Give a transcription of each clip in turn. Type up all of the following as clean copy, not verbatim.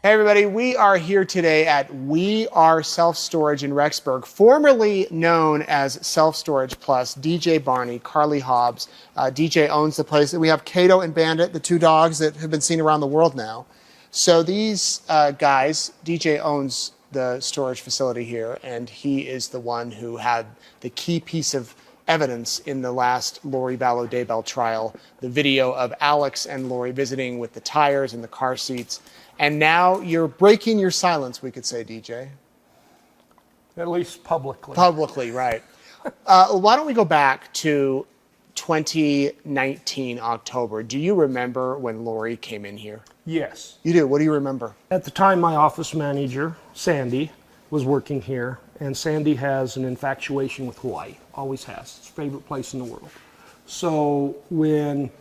Hey everybody, we are here today at We Are Self Storage in Rexburg, formerly known as Self Storage Plus. DJ Barney, Carly Hobbs, DJ owns the place. We have Cato and Bandit, the two dogs that have been seen around the world now. So these guys, DJ owns the storage facility here, and he is the one who had the key piece of evidence in the last Lori Vallow Daybell trial, the video of Alex and Lori visiting with the tires and the car seats. And now you're breaking your silence, we could say, DJ. At least publicly. Publicly, right. Why don't we go back to 2019, October. Do you remember when Lori came in here? Yes. You do? What do you remember? At the time, my office manager, Sandy, was working here, and Sandy has an infatuation with Hawaii. Always has. It's her favorite place in the world. So when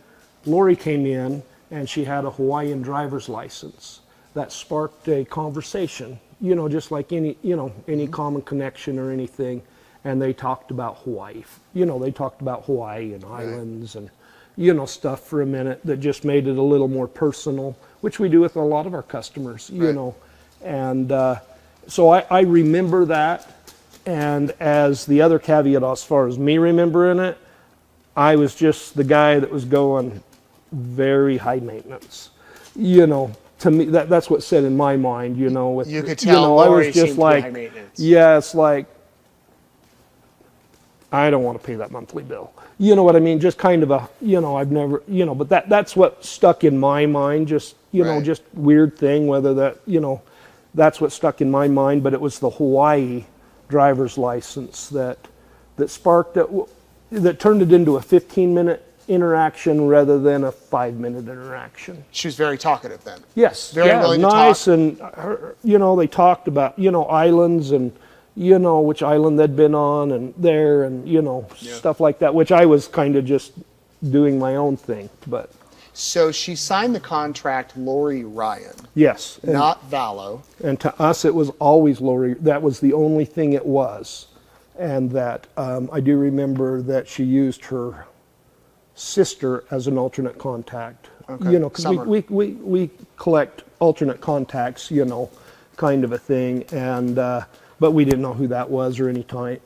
Lori came in and she had a Hawaiian driver's license, that sparked a conversation, just like any common connection or anything. And they talked about Hawaii. They talked about Hawaii and islands and, stuff for a minute that just made it a little more personal, which we do with a lot of our customers, And so I remember that. And as the other caveat, as far as me remembering it, I was just the guy that was going very high maintenance, To me, that's what said in my mind, With, you could tell Lori I was just like, high maintenance. Yeah, it's like, I don't want to pay that monthly bill. You know what I mean? Just kind of a, I've never, but that's what stuck in my mind. Just, just weird thing. Whether that, that's what stuck in my mind. But it was the Hawaii driver's license that sparked it, that turned it into a 15-minute interaction rather than a 5-minute interaction. She was very talkative then. Yes, very willing nice, to talk. And her, they talked about islands and which island they'd been on and there and stuff like that, which I was kind of just doing my own thing. But so she signed the contract, Lori Ryan. Yes, not Vallow. And to us, it was always Lori. That was the only thing it was, and that I do remember that she used her sister as an alternate contact. Okay. Because we collect alternate contacts, kind of a thing, and but we didn't know who that was or any time.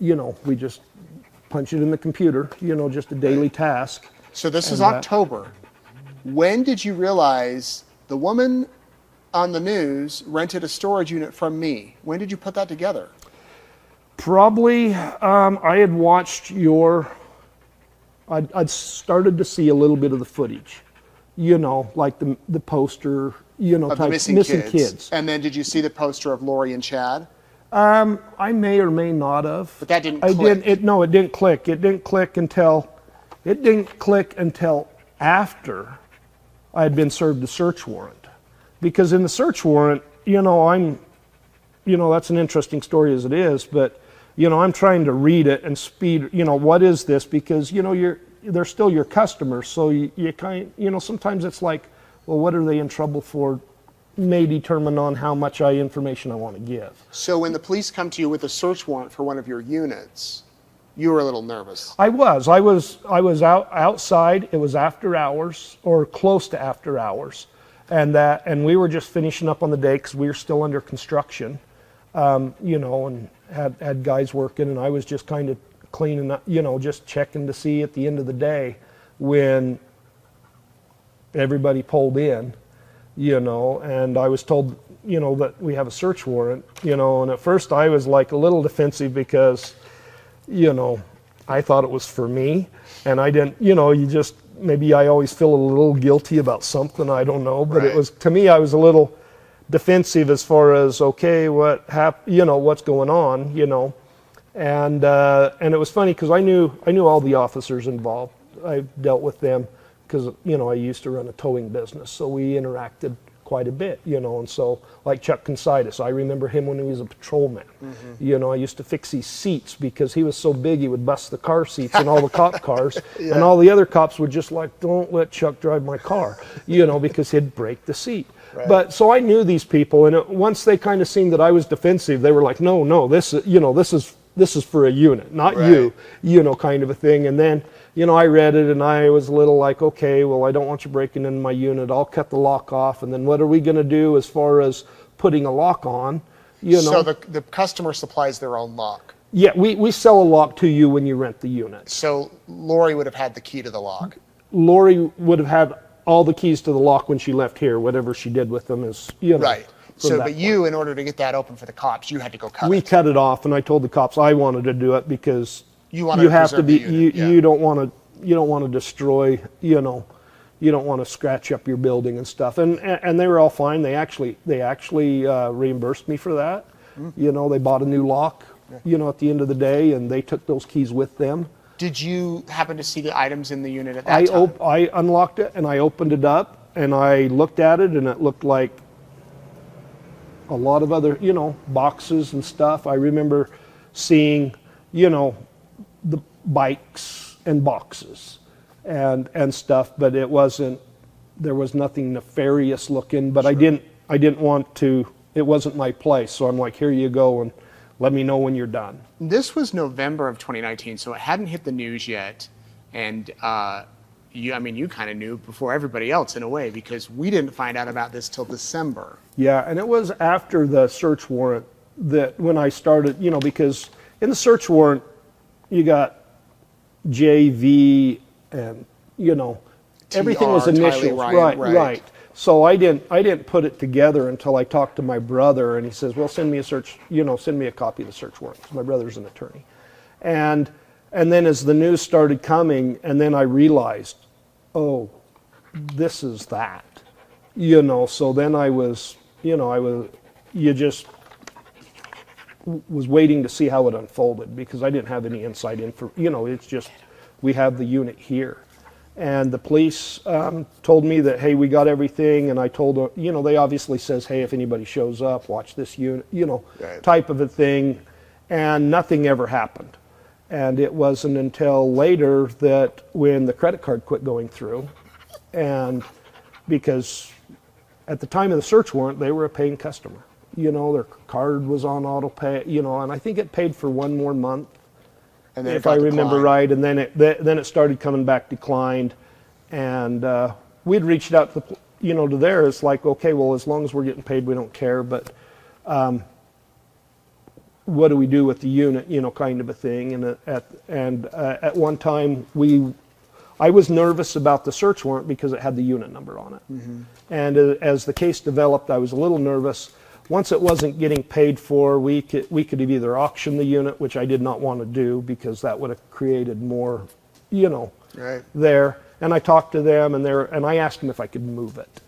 We just punch it in the computer. Just a daily task. So this is October. When did you realize the woman on the news rented a storage unit from me? When did you put that together? Probably, I had watched I'd started to see a little bit of the footage, like the poster, of the type missing kids. And then did you see the poster of Lori and Chad? I may or may not have. But that didn't click. It didn't click. It didn't click until after I had been served the search warrant. Because in the search warrant, that's an interesting story as it is, but I'm trying to read it and speed, what is this? Because, they're still your customers. So you sometimes it's like, well, what are they in trouble for? May determine on how much information I want to give. So when the police come to you with a search warrant for one of your units, you were a little nervous. I was outside. It was after hours or close to after hours. And we were just finishing up on the day because we were still under construction, and had guys working, and I was just kind of cleaning up, just checking to see at the end of the day when everybody pulled in, and I was told, that we have a search warrant, and at first I was like a little defensive because, I thought it was for me, and I didn't, maybe I always feel a little guilty about something, I don't know, but It was, to me, I was a little defensive as far as, okay, what's going on, and it was funny because I knew all the officers involved. I dealt with them because, I used to run a towing business, so we interacted quite a bit, and so like Chuck Considis, I remember him when he was a patrolman. Mm-hmm. I used to fix his seats because he was so big he would bust the car seats in all the cop cars, and all the other cops were just like, don't let Chuck drive my car, because he'd break the seat. Right. But so I knew these people, and once they kind of seen that I was defensive, they were like, no, this is for a unit, not you, kind of a thing. And then, I read it and I was a little like, okay, well, I don't want you breaking into my unit. I'll cut the lock off. And then what are we going to do as far as putting a lock on, you know. So the customer supplies their own lock. Yeah, we sell a lock to you when you rent the unit. So Lori would have had the key to the lock. Lori would have had all the keys to the lock when she left here. Whatever she did with them is, you know. Right. So, but you, in order to get that open for the cops, you had to go cut it. We cut it off, and I told the cops I wanted to do it because You wanted to have to preserve be. the unit, yeah. You don't want to destroy. You know, you don't want to scratch up your building and stuff. And they were all fine. They actually reimbursed me for that. You know, they bought a new lock. You know, at the end of the day, and they took those keys with them. Did you happen to see the items in the unit at that time? I unlocked it and I opened it up and I looked at it and it looked like a lot of other, you know, boxes and stuff. I remember seeing, you know, the bikes and boxes and stuff, but there was nothing nefarious looking, but sure. I didn't want to, it wasn't my place. So I'm like, here you go and let me know when you're done. This was November of 2019, so it hadn't hit the news yet. And you kind of knew before everybody else in a way, because we didn't find out about this till December. Yeah, and it was after the search warrant that when I started, you know, because in the search warrant, you got JV and, you know, everything was initials. Right. So I didn't put it together until I talked to my brother, and he says, well, send me a copy of the search warrant, because my brother's an attorney. And then as the news started coming, and then I realized, oh, this is that. You know, so then you just was waiting to see how it unfolded, because I didn't have any inside info. You know, it's just, we have the unit here. And the police told me that, hey, we got everything. And I told them, you know, they obviously says, hey, if anybody shows up, watch this unit, you know, right. type of a thing. And nothing ever happened. And it wasn't until later that when the credit card quit going through, and because at the time of the search warrant, they were a paying customer. You know, their card was on auto pay, you know, and I think it paid for one more month. And then if I remember right, and then it started coming back declined, and we'd reached out to to there. It's like, okay, well, as long as we're getting paid, we don't care. But what do we do with the unit? You know, kind of a thing. And at one time I was nervous about the search warrant because it had the unit number on it. Mm-hmm. And as the case developed, I was a little nervous. Once it wasn't getting paid for, we could have either auctioned the unit, which I did not want to do because that would have created more, right. there. And I talked to them, and I asked them if I could move it,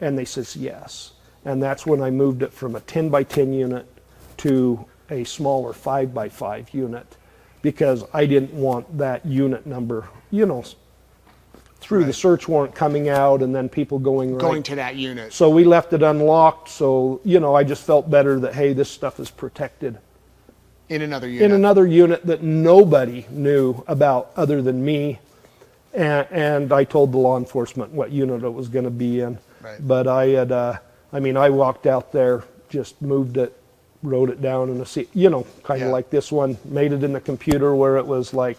and they says yes. And that's when I moved it from a 10 by 10 unit to a smaller 5 by 5 unit, because I didn't want that unit number, through right. the search warrant coming out and then people going to that unit. So we left it unlocked. So, I just felt better that, hey, this stuff is protected in another unit. In another unit that nobody knew about other than me. And I told the law enforcement what unit it was going to be in. Right. But I walked out there, just moved it, wrote it down in a seat, kind of like this one, made it in the computer where it was like,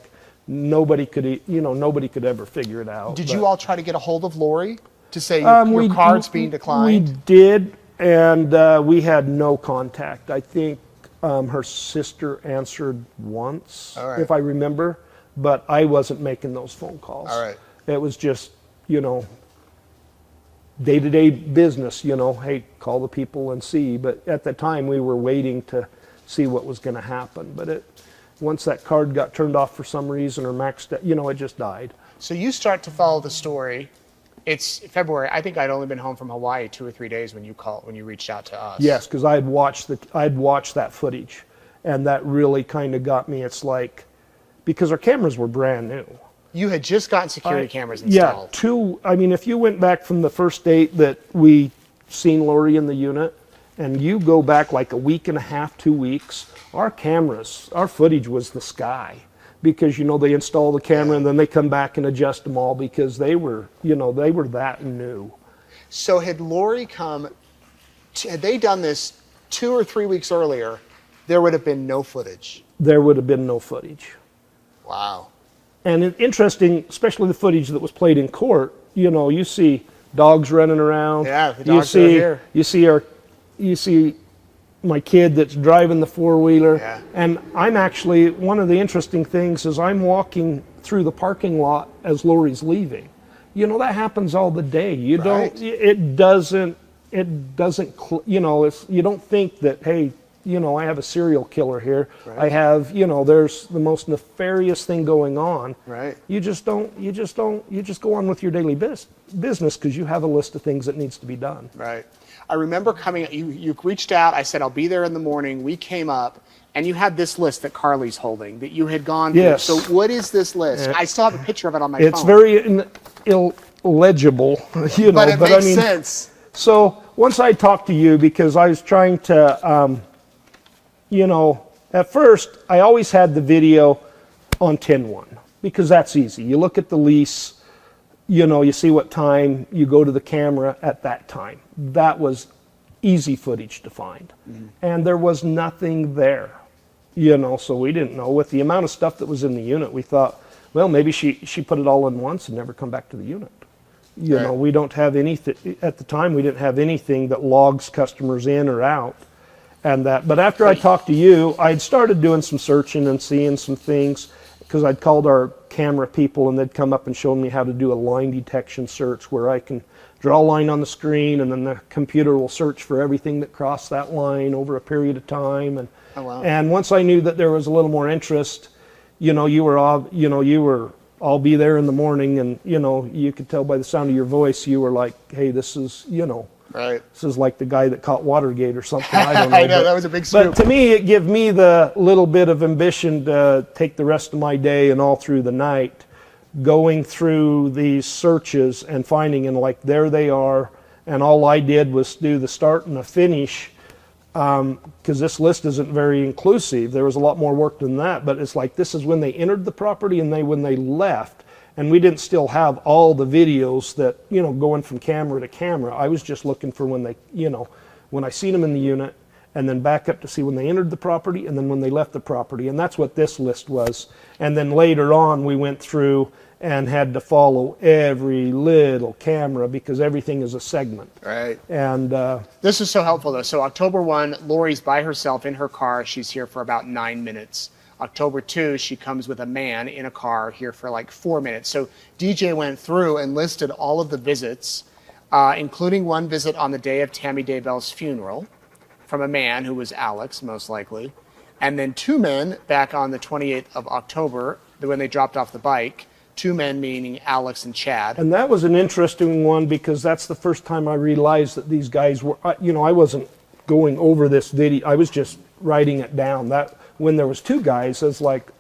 nobody could ever figure it out. Did you all try to get a hold of Lori to say your card's being declined? We did, and we had no contact. I think her sister answered once, right. if I remember, but I wasn't making those phone calls. All right. It was just, day-to-day business, hey, call the people and see. But at the time, we were waiting to see what was going to happen. But once that card got turned off for some reason or maxed out, it just died. So you start to follow the story. It's February. I think I'd only been home from Hawaii 2 or 3 days when you reached out to us. Yes, because I'd watched that footage, and that really kind of got me. It's like, because our cameras were brand new. You had just gotten security cameras installed. Yeah, if you went back from the first date that we seen Lori in the unit, and you go back like a week and a half, 2 weeks, our footage was the sky, because they install the camera and then they come back and adjust them all, because they were that new. So had Lori had they done this 2 or 3 weeks earlier, there would have been no footage. There would have been no footage. Wow. And interesting, especially the footage that was played in court, you see dogs running around. Yeah, the dogs are here. You see our you see my kid that's driving the four-wheeler. Yeah. And I'm actually, one of the interesting things is I'm walking through the parking lot as Lori's leaving. You know, that happens all the day. You Right. don't, it doesn't, you know, it's, you don't think that, hey, you know, I have a serial killer here. Right. I have, you know, there's the most nefarious thing going on. Right. You just go on with your daily business because you have a list of things that needs to be done. Right. I remember you reached out, I said, I'll be there in the morning. We came up, and you had this list that Carly's holding that you had gone through. Yes. So what is this list? I still have a picture of it on my phone. It's very illegible, you know. But it makes I mean, sense. So once I talked to you, because I was trying to, you know, at first I always had the video on 10-1 because that's easy. You look at the lease, you know, you see what time, you go to the camera at that time. That was easy footage to find. And there was nothing there, you know, so we didn't know. With the amount of stuff that was in the unit, we thought, well, maybe she put it all in once and never come back to the unit. You know, we don't have anything, at the time we didn't have anything that logs customers in or out. And that, but after I talked to you, I'd started doing some searching and seeing some things because I'd called our camera people and they'd come up and show me how to do a line detection search where I can draw a line on the screen and then the computer will search for everything that crossed that line over a period of time. And and once I knew that there was a little more interest, you know, you were I'll be there in the morning, and you know, you could tell by the sound of your voice, you were like, hey, this is, you know, this is like the guy that caught Watergate or something. I don't know. I know, that was a big scoop. But to me, it gave me the little bit of ambition to take the rest of my day and all through the night going through these searches and finding, and like, there they are. And all I did was do the start and the finish, because this list isn't very inclusive. There was a lot more work than that, but it's like, this is when they entered the property and when they left. And we didn't still have all the videos that, you know, going from camera to camera. I was just looking for when they, you know, when I seen them in the unit, and then back up to see when they entered the property and then when they left the property. And that's what this list was. And then later on, we went through and had to follow every little camera because everything is a segment. Right. And this is so helpful, though. So October 1, Lori's by herself in her car. She's here for about 9 minutes. October 2, she comes with a man in a car here for like 4 minutes. So DJ went through and listed all of the visits, including one visit on the day of Tammy Daybell's funeral from a man who was Alex, most likely. And then 2 men back on the 28th of October, when they dropped off the bike. 2 men meaning Alex and Chad. And that was an interesting one because that's the first time I realized that these guys were, you know, I wasn't going over this video. I was just writing it down. That when there was 2 guys, I was like,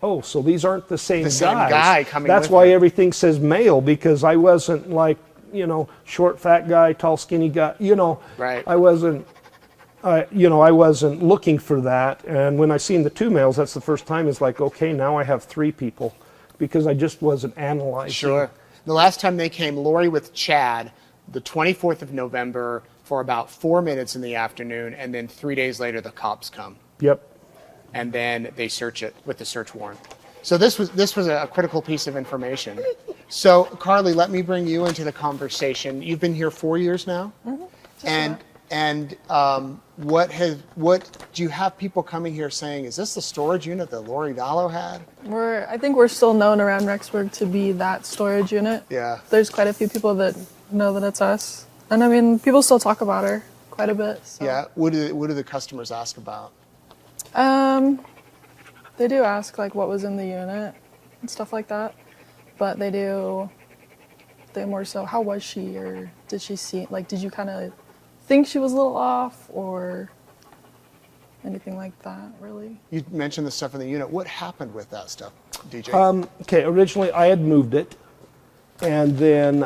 oh, so these aren't the same guys. The same guy coming That's with why him. everything says male, because I wasn't like, you know, short, fat guy, tall, skinny guy, you know. Right. I wasn't, you know, I wasn't looking for that. And when I seen the 2 males, that's the first time it's like, okay, now I have 3 people. Because I just wasn't analyzing. Sure. The last time they came, Lori with Chad, the 24th of November for about 4 minutes in the afternoon, and then 3 days later the cops come. Yep. And then they search it with the search warrant. So this was a critical piece of information. So Carly, let me bring you into the conversation. You've been here 4 years now, and what do you have people coming here saying? Is this the storage unit that Lori Vallow had? I think we're still known around Rexburg to be that storage unit. Yeah. There's quite a few people that know that it's us, and I mean, people still talk about her quite a bit. So. Yeah. What do the customers ask about? They do ask like what was in the unit and stuff like that, but they more so, how was she, or did she see, like, did you kind of think she was a little off or anything like that, really? You mentioned the stuff in the unit. What happened with that stuff, DJ? Okay, originally I had moved it, and then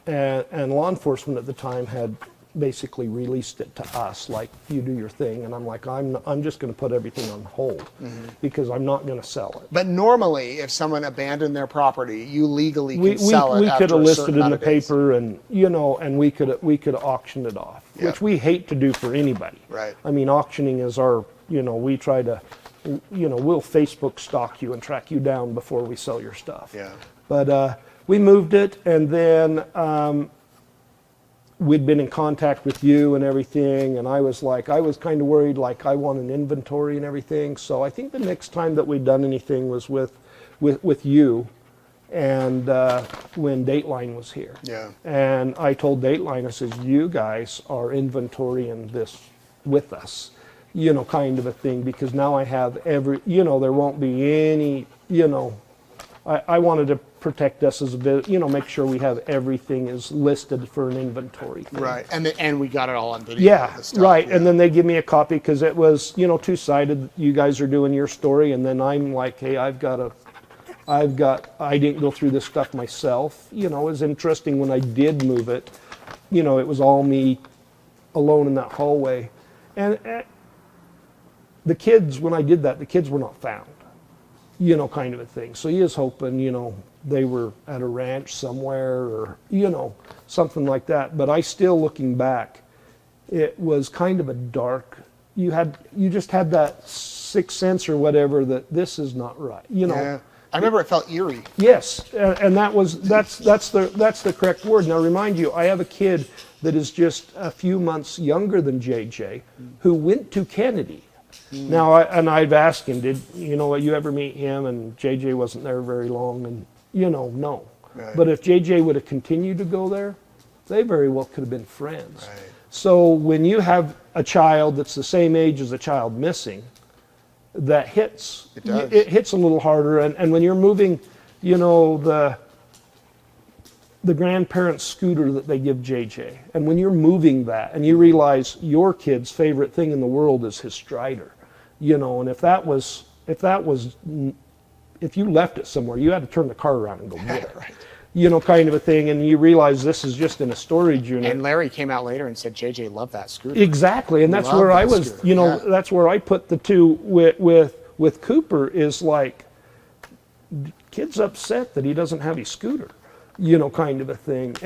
and law enforcement at the time had basically released it to us, like, you do your thing, and I'm like, I'm just going to put everything on hold because I'm not going to sell it. But normally, if someone abandoned their property, you legally can sell it. We after could have a listed certain in amount the of days. paper, and you know, and we could auction it off, which we hate to do for anybody. Right. I mean, auctioning is our, you know, we try to, you know, we'll Facebook stalk you and track you down before we sell your stuff. Yeah. But we moved it, and then we'd been in contact with you and everything, and I was kind of worried, like I want an inventory and everything. So I think the next time that we'd done anything was with you, and when Dateline was here. Yeah. And I told Dateline, I said, you guys are inventorying this with us, kind of a thing, because now I have every, there won't be any, I wanted to protect us as a bit, make sure we have everything is listed for an inventory thing. Right, and we got it all on video. Yeah, the stuff, right. yeah. And then they give me a copy because it was, two-sided. You guys are doing your story, and then I'm like, hey, I didn't go through this stuff myself. It was interesting when I did move it. It was all me alone in that hallway. And the kids, when I did that, the kids were not found, kind of a thing. So he is hoping, they were at a ranch somewhere or, something like that. But I still, looking back, it was kind of a dark, you just had that sixth sense or whatever that this is not right, Yeah. I remember it felt eerie. Yes, and that's the correct word. Now, remind you, I have a kid that is just a few months younger than JJ, who went to Kennedy. Now, I've asked him, did you ever meet him? And JJ wasn't there very long, and no. Right. But if JJ would have continued to go there, they very well could have been friends. Right. So when you have a child that's the same age as a child missing, that hits. It does. It hits a little harder, and when you're moving, the grandparent's scooter that they give JJ, and when you're moving that, and you realize your kid's favorite thing in the world is his Strider, and if you left it somewhere, you had to turn the car around and go get it. Right. Kind of a thing, and you realize this is just in a storage unit. And Larry came out later and said JJ loved that scooter. Exactly, and that's Love where I that was, scooter. Yeah. that's where I put the two with Cooper, is like, kid's upset that he doesn't have his scooter, kind of a thing.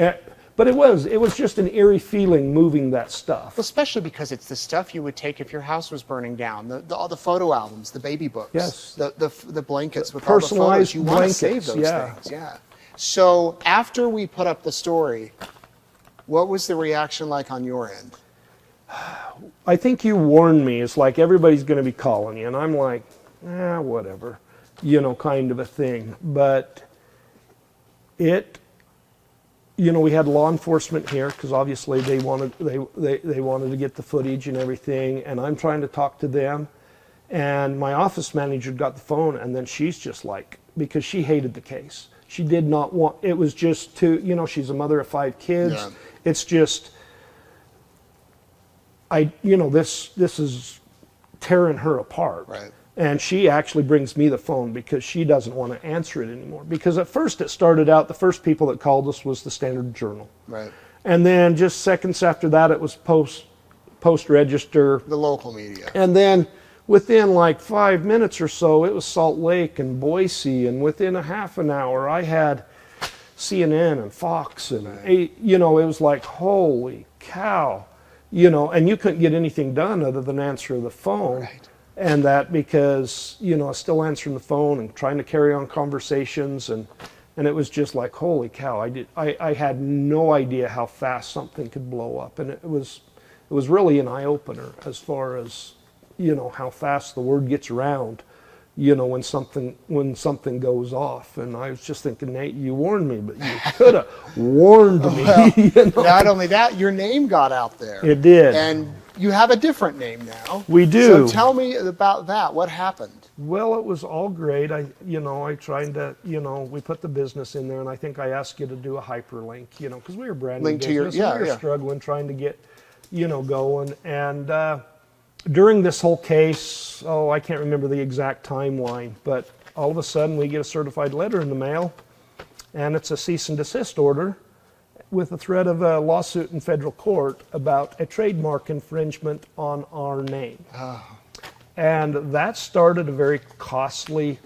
But it was just an eerie feeling moving that stuff. Well, especially because it's the stuff you would take if your house was burning down. All the photo albums, the baby books, Yes. the blankets with Personalized all the photos. You want to blankets, save those yeah. things. Yeah. So after we put up the story, what was the reaction like on your end? I think you warned me. It's like everybody's going to be calling you, and I'm like, whatever, kind of a thing. But we had law enforcement here because obviously they wanted to get the footage and everything, and I'm trying to talk to them, and my office manager got the phone, and then she's just like, because she hated the case. She did not want, it was just she's a mother of 5 kids. Yeah. It's just, this is tearing her apart. Right. And she actually brings me the phone because she doesn't want to answer it anymore. Because at first it started out, the first people that called us was the Standard Journal. Right. And then just seconds after that, it was Post Register. The local media. And then within like 5 minutes or so, it was Salt Lake and Boise. And within a half an hour, I had CNN and Fox. And, Right. it was like, holy cow. And you couldn't get anything done other than answer the phone. Right. And that because, I was still answering the phone and trying to carry on conversations. And it was just like, holy cow. I had no idea how fast something could blow up. And it was really an eye-opener as far as, how fast the word gets around, when something goes off. And I was just thinking, Nate, you warned me, but you could have warned me. Well, not only that, your name got out there. It did. And you have a different name now. We do. So tell me about that. What happened? Well, it was all great. I tried to, we put the business in there, and I think I asked you to do a hyperlink, because we were brand new Link to your- business, and we yeah. were struggling trying to get, going. And during this whole case, I can't remember the exact timeline, but all of a sudden we get a certified letter in the mail, and it's a cease and desist order with a threat of a lawsuit in federal court about a trademark infringement on our name. Oh. And that started a very costly,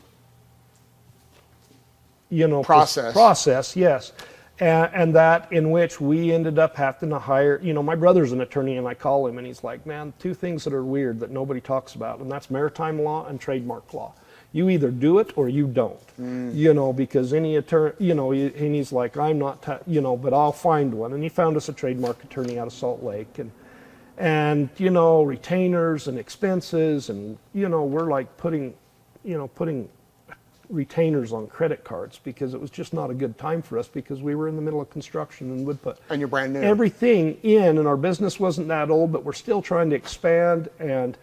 process, yes. And that in which we ended up having to hire, my brother's an attorney, and I call him and he's like, man, 2 things that are weird that nobody talks about, and that's maritime law and trademark law. You either do it or you don't, you know, because any attorney, you know, and he's like, I'm not, you know, but I'll find one. And he found us a trademark attorney out of Salt Lake, and you know, retainers and expenses, and you know, we're like putting retainers on credit cards because it was just not a good time for us because we were in the middle of construction and would put And you're brand new. everything in, and our business wasn't that old, but we're still trying to expand, and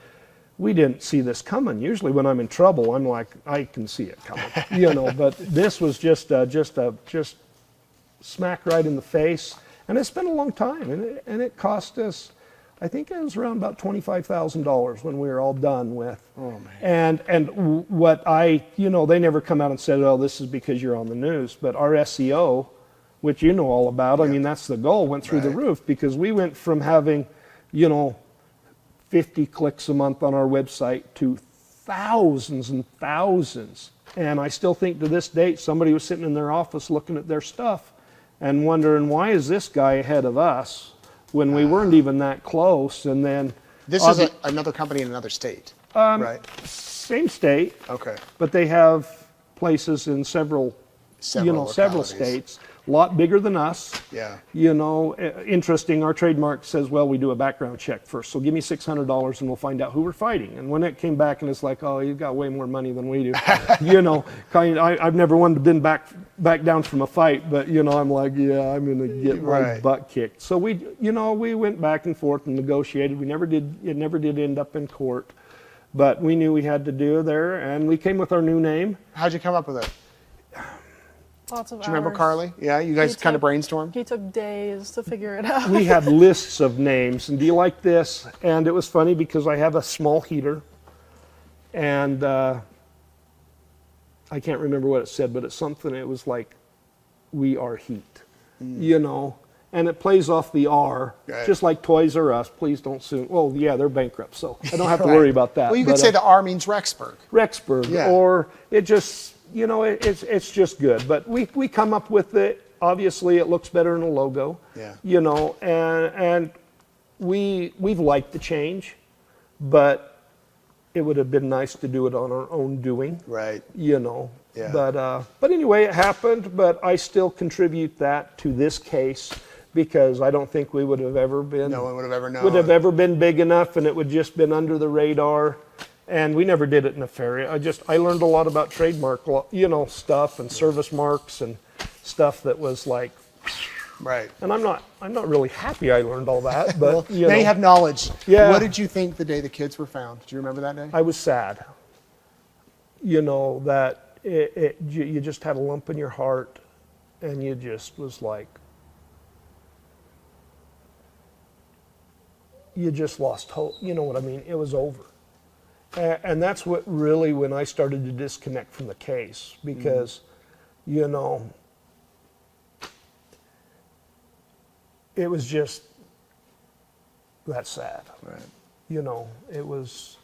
we didn't see this coming. Usually when I'm in trouble, I'm like, I can see it coming, you know, but this was just smack right in the face. And it's been a long time, and it cost us, I think it was around about $25,000 when we were all done with. Oh, man. And what you know, they never come out and said, oh, this is because you're on the news, but our SEO, which you know all about, I mean, that's the goal, went through the roof, because we went from having, you know, 50 clicks a month on our website to thousands and thousands. And I still think to this date, somebody was sitting in their office looking at their stuff and wondering, why is this guy ahead of us when we weren't even that close? And then This is another company in another state, right? same state, Okay. but they have places in several Several states, a lot bigger than us. Yeah. You know, interesting, our trademark says, well, we do a background check first, so give me $600 and we'll find out who we're fighting. And when it came back and it's like, oh, you've got way more money than we do. You know, I've never wanted to been back down from a fight, but, you know, I'm like, yeah, I'm going to get my butt kicked. So we went back and forth and negotiated. It never did end up in court, but we knew we had to do there, and we came with our new name. How'd you come up with it? Lots of Do you remember hours. Carly? Yeah, you guys kind of brainstormed? He took days to figure it out. We had lists of names, and do you like this? And it was funny because I have a small heater, and I can't remember what it said, but it's something, it was like, we are heat, you know, and it plays off the R, just like Toys R Us, please don't sue. Well, yeah, they're bankrupt, so I don't have to worry about that. Well, you could say the R means Rexburg. Rexburg, Yeah. or it just, you know, it's just good. But we come up with it. Obviously, it looks better in a logo. Yeah. You know, and we've liked the change, but it would have been nice to do it on our own doing. Right. You know. Yeah. But anyway, it happened. But I still contribute that to this case because I don't think we would have ever been. No one would have ever known. Would have ever been big enough, and it would just been under the radar. And we never did it nefarious. I learned a lot about trademark, you know, stuff and service marks and stuff that was like, Right. and I'm not really happy I learned all that, but Well, you now know, you have knowledge. Yeah. What did you think the day the kids were found? Do you remember that day? I was sad. You know, that you just had a lump in your heart, and you just was like, you just lost hope. You know what I mean? It was over. And that's what really, when I started to disconnect from the case, because, you know, it was just that sad. Right. You know, it was,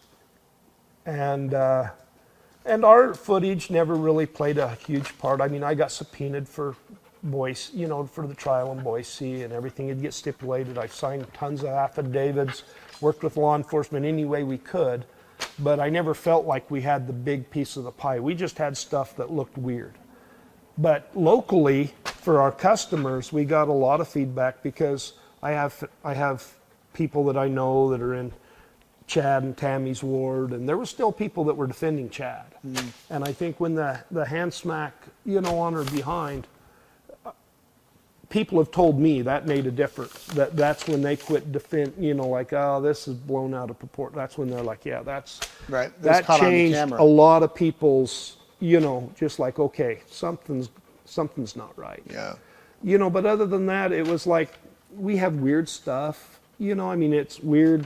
and our footage never really played a huge part. I mean, I got subpoenaed for Boise, you know, for the trial in Boise and everything. It'd get stipulated. I signed tons of affidavits, worked with law enforcement any way we could. But I never felt like we had the big piece of the pie. We just had stuff that looked weird. But locally, for our customers, we got a lot of feedback because I have people that I know that are in Chad and Tammy's ward, and there were still people that were defending Chad. And I think when the hand smack, you know, on her behind, people have told me that made a difference. That's when they quit defend, you know, like, oh, this is blown out of proportion. That's when they're like, yeah, that's Right. It was that caught on changed camera. a lot of people's, you know, just like, okay, something's not right. Yeah. You know, but other than that, it was like, we have weird stuff, you know, I mean, it's weird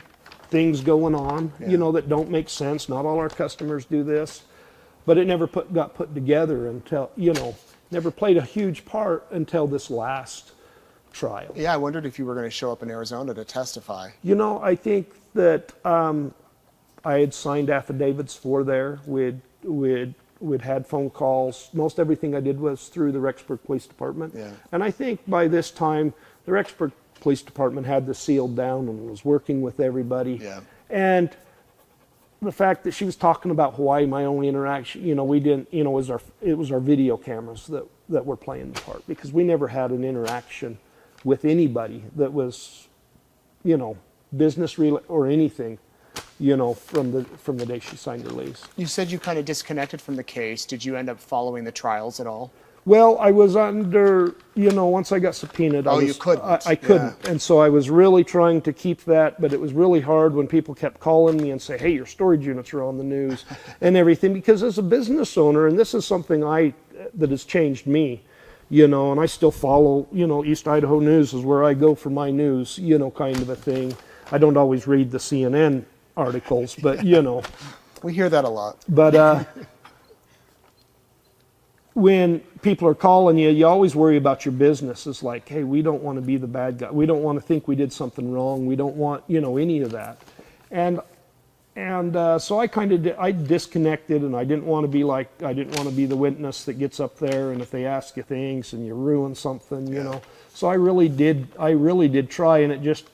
things going on, you know, that don't make sense. Not all our customers do this, but it never got put together until, you know, never played a huge part until this last trial. Yeah, I wondered if you were going to show up in Arizona to testify. You know, I think that I had signed affidavits for there. We'd had phone calls. Most everything I did was through the Rexburg Police Department. Yeah. And I think by this time, the Rexburg Police Department had this sealed down and was working with everybody. Yeah. And the fact that she was talking about Hawaii, my only interaction, we didn't, it was our video cameras that were playing the part, because we never had an interaction with anybody that was, business or anything, from the day she signed her lease. You said you kind of disconnected from the case. Did you end up following the trials at all? Well, I was under, once I got subpoenaed, you couldn't. I couldn't. Yeah. And so I was really trying to keep that, but it was really hard when people kept calling me and say, hey, your storage units are on the news and everything, because as a business owner, and this is something that has changed me, and I still follow, East Idaho News is where I go for my news, kind of a thing. I don't always read the CNN articles, but, We hear that a lot. But, when people are calling you, you always worry about your business. It's like, hey, we don't want to be the bad guy. We don't want to think we did something wrong. We don't want, any of that. And so I disconnected, and I didn't want to be the witness that gets up there, and if they ask you things and you ruin something, So I really did try, and it just,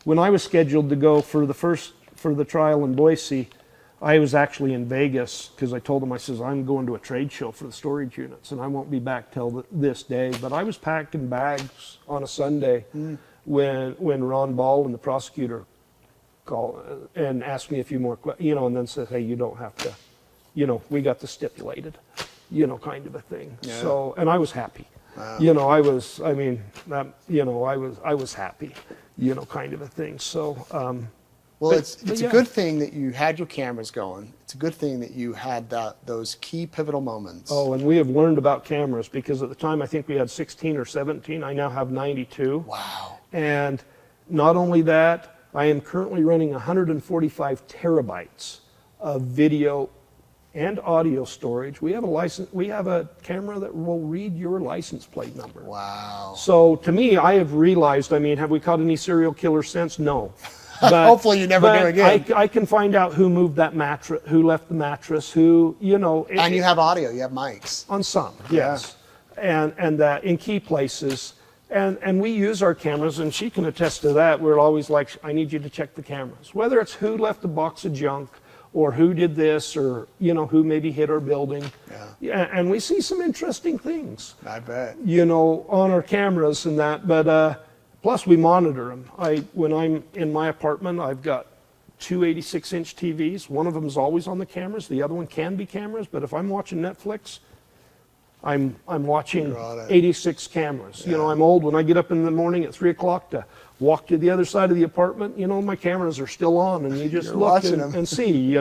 when I was scheduled to go for the trial in Boise, I was actually in Vegas, because I told him, I says, I'm going to a trade show for the storage units, and I won't be back till this day. But I was packing bags on a Sunday when Ron Ball and the prosecutor called and asked me a few more questions, and then said, hey, you don't have to, we got this stipulated, kind of a thing. Yeah. So, and I was happy. Wow. I was happy, kind of a thing. So, well, it's a good thing that you had your cameras going. It's a good thing that you had those key pivotal moments. Oh, and we have learned about cameras, because at the time I think we had 16 or 17. I now have 92. Wow. And not only that, I am currently running 145 terabytes of video and audio storage. We have a camera that will read your license plate number. Wow. So to me, I have realized, have we caught any serial killers since? No. But, hopefully you never do again. I can find out who moved that mattress, who left the mattress, who, And you have audio, you have mics. On some, yes. Yeah. And that in key places. And we use our cameras, and she can attest to that. We're always like, I need you to check the cameras. Whether it's who left a box of junk, or who did this, or, who maybe hit our building. Yeah. And we see some interesting things. I bet. On our cameras and that, but, plus, we monitor them. When I'm in my apartment, I've got two 86-inch TVs. One of them is always on the cameras. The other one can be cameras. But if I'm watching Netflix, I'm watching 86 cameras. Yeah. I'm old. When I get up in the morning at 3 o'clock to walk to the other side of the apartment, my cameras are still on, and you just look and see.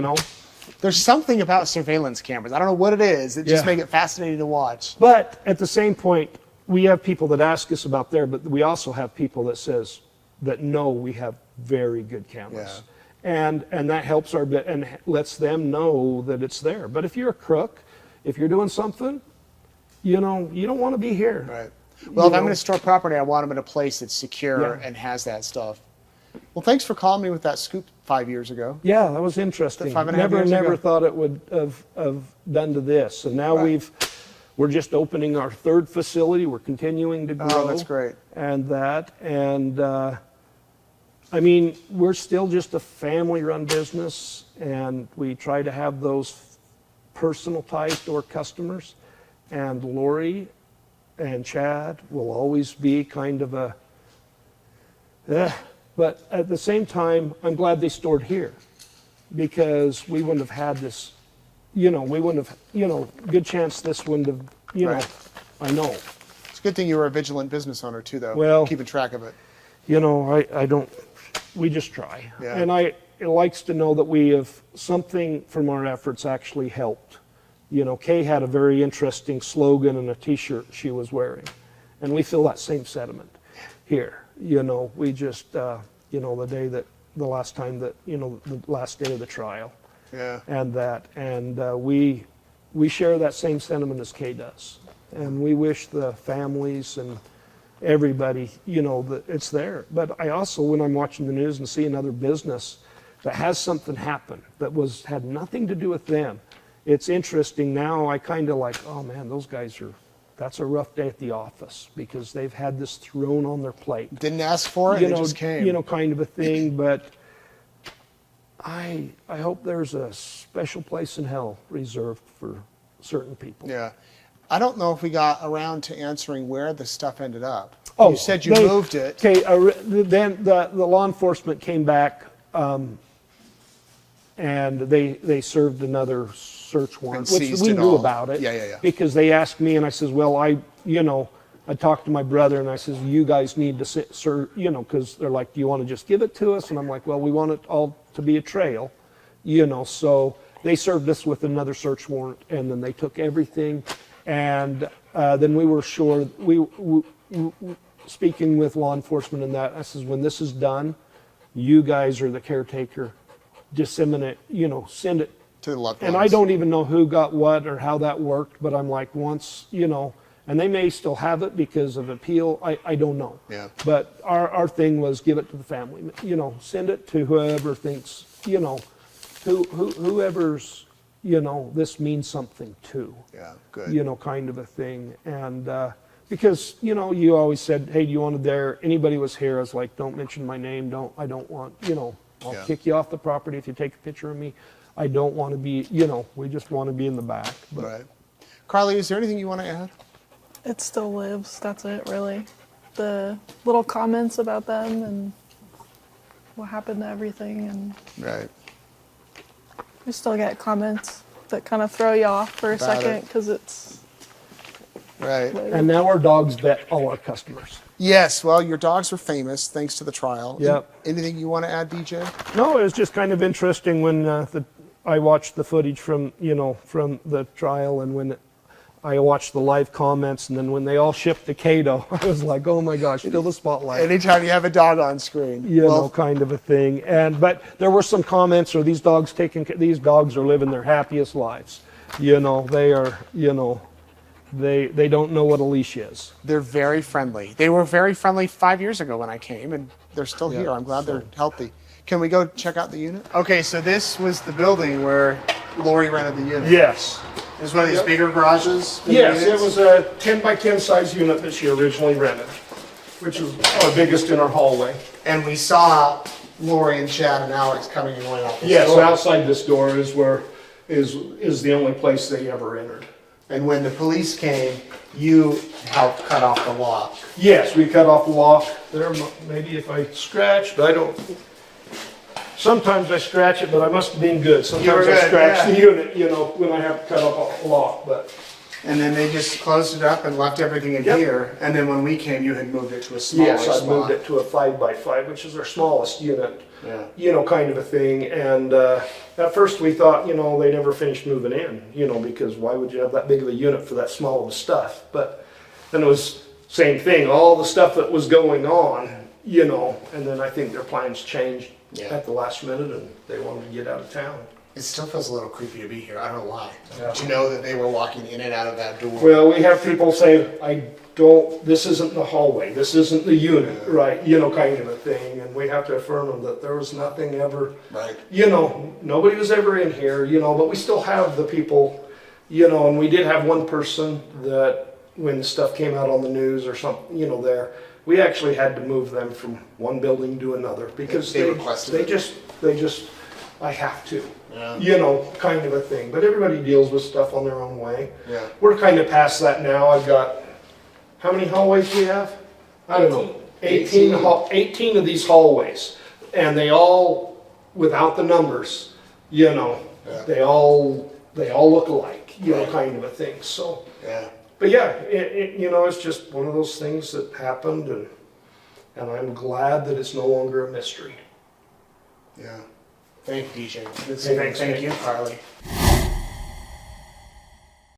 There's something about surveillance cameras. I don't know what it is. It just makes it fascinating to watch. But at the same point, we have people that ask us about there, but we also have people that know we have very good cameras. Yeah. And that helps our bit and lets them know that it's there. But if you're a crook, if you're doing something, you don't want to be here. Right. Well, if I'm going to store property, I want them in a place that's secure and has that stuff. Well, thanks for calling me with that scoop 5 years ago. Yeah, that was interesting. Never thought it would have done to this. And now we're just opening our third facility. We're continuing to grow. Oh, that's great. We're still just a family-run business, and we try to have those personal ties to our customers. And Lori and Chad will always be kind of but at the same time, I'm glad they stored here, because we wouldn't have had this. We wouldn't have, good chance this wouldn't have, I know. It's a good thing you were a vigilant business owner too, though, keeping track of it. We just try. Yeah. And it likes to know that we have something from our efforts actually helped. Kay had a very interesting slogan and a t-shirt she was wearing. And we feel that same sentiment here. We just, the last day of the trial. Yeah. And we share that same sentiment as Kay does. And we wish the families and everybody, that it's there. But I also, when I'm watching the news and see another business that has something happen that had nothing to do with them, it's interesting now. I kind of like, oh man, those guys that's a rough day at the office, because they've had this thrown on their plate. Didn't ask for it, it just came. Kind of a thing. But I hope there's a special place in hell reserved for certain people. Yeah. I don't know if we got around to answering where the stuff ended up. Oh, You said you moved it. Okay, then the law enforcement came back, and they served another search warrant, And which seized we it knew all. about it. Yeah. Because they asked me, and I says, well, I talked to my brother, and I says, you guys need to, because they're like, do you want to just give it to us? And I'm like, well, we want it all to be a trail, so they served us with another search warrant, and then they took everything, and then we were sure, speaking with law enforcement and that, I says, when this is done, you guys are the caretaker, disseminate, send it. To the loved And ones. I don't even know who got what or how that worked, but I'm like, once, and they may still have it because of appeal, I don't know. Yeah. But our thing was give it to the family, send it to whoever thinks, whoever's, this means something to. Yeah, good. Kind of a thing. And because, you always said, hey, do you want to there? Anybody was here, I was like, don't mention my name, I don't want, I'll Yeah. kick you off the property if you take a picture of me. I don't want to be, we just want to be in the back. But Right. Carly, is there anything you want to add? It still lives. That's it, really. The little comments about them and what happened to everything, and Right. we still get comments that kind of throw you off for a About second it. because it's. Right. And now our dogs vet all our customers. Yes, well, your dogs were famous thanks to the trial. Yep. Anything you want to add, DJ? No, it was just kind of interesting when I watched the footage from the trial, and when I watched the live comments, and then when they all shipped to Cato, I was like, oh my gosh, still the spotlight. Anytime you have a dog on screen. Kind of a thing. But there were some comments, or these dogs are living their happiest lives. They are, they don't know what a leash is. They're very friendly. They were very friendly 5 years ago when I came, and they're still Yeah, here. I'm glad they're healthy. Can we go check out the unit? Okay, so this was the building where Lori rented the unit. Yes. It was one of these bigger garages? Yes, it was a 10 by 10 size unit that she originally rented, which was our biggest in our hallway. And we saw Lori and Chad and Alex coming and going out this Yes, door. outside this door is where is the only place they ever entered. And when the police came, you helped cut off the lock. Yes, we cut off the lock. There, maybe if I scratch, but I don't. Sometimes I scratch it, but I must have been good. Sometimes You were I good, scratch yeah. the unit, when I have to cut off a lock. But And then they just closed it up and left everything in Yep. here. And then when we came, you had moved it to a smaller yes, I spot. moved it to a 5 by 5, which is our smallest unit. Yeah. Kind of a thing. And at first we thought, they never finished moving in, because why would you have that big of a unit for that small of stuff? But then it was same thing, all the stuff that was going on, and then I think their plans changed at the last minute, and they wanted to get out of town. It still feels a little creepy to be here. I don't know why. Yeah. Did you know that they were walking in and out of that door? Well, we have people say, this isn't the hallway, this isn't the unit, right, kind of a thing, and we have to affirm them that there was nothing ever, Right. nobody was ever in here, but we still have the people, and we did have one person that when the stuff came out on the news or something, we actually had to move them from one building to another because They requested they it. just, I have to. Yeah. Kind of a thing. But everybody deals with stuff on their own way. Yeah. We're kind of past that now. I've got, how many hallways do we have? I don't know. 18 of these hallways. And they all, without the numbers, Yeah. they all look alike, Right. kind of a thing. So, Yeah. but yeah, it's just one of those things that happened, and I'm glad that it's no longer a mystery. Yeah. Thank you, DJ. Hey, thanks, Thank Nick. you, Carly.